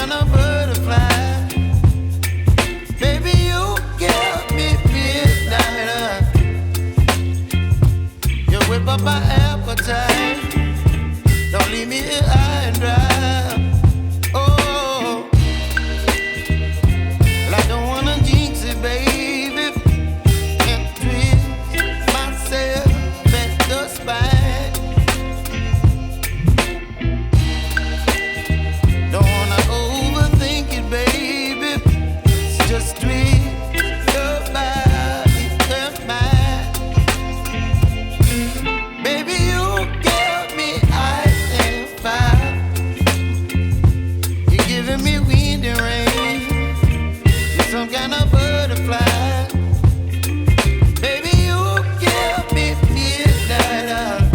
kind of butterfly. Baby, you give me midnight. You whip up my appetite. Don't leave me here high and dry. Oh, well, I don't wanna jinx it, baby, and twist myself at the spine. Don't wanna overthink it, baby. It's just twist your body and mine. Baby, you give me ice and fire. You're giving me wind and rain. You're some kind of butterfly. Baby, you give me midnight.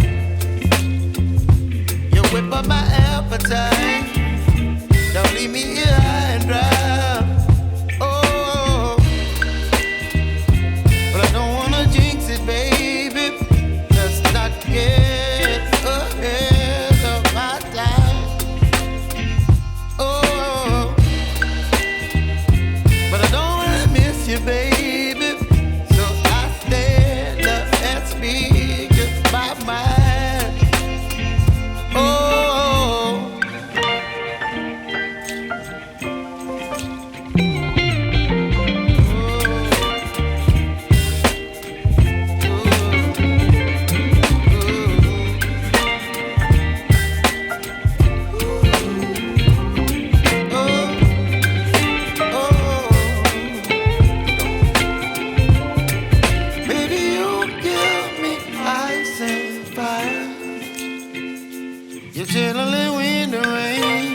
You whip up my appetite. Don't leave me here high and dry. Oh, but I don't wanna jinx it, baby. Let's not get ahead of my time. Oh, but I don't wanna miss you, baby. So I stand up and speak just my mind. Oh. Baby, you give me ice and fire. You're chilling wind and rain.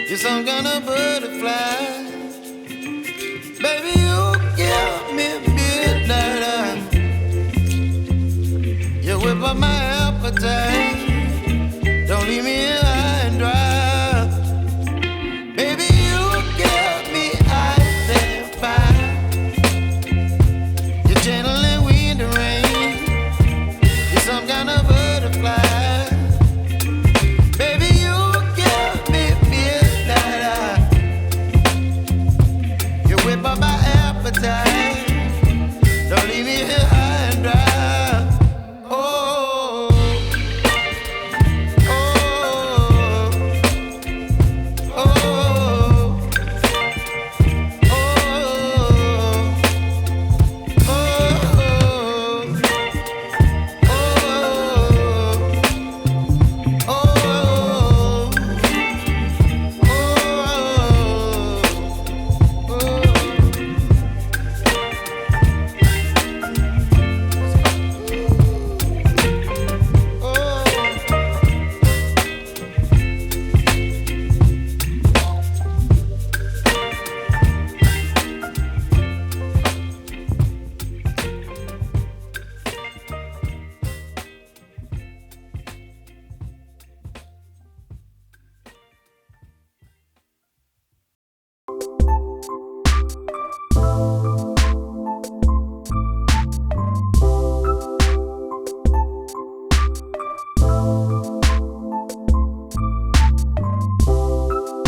You're some kind of butterfly. Baby, you give me midnight. You whip up my appetite. Don't leave me here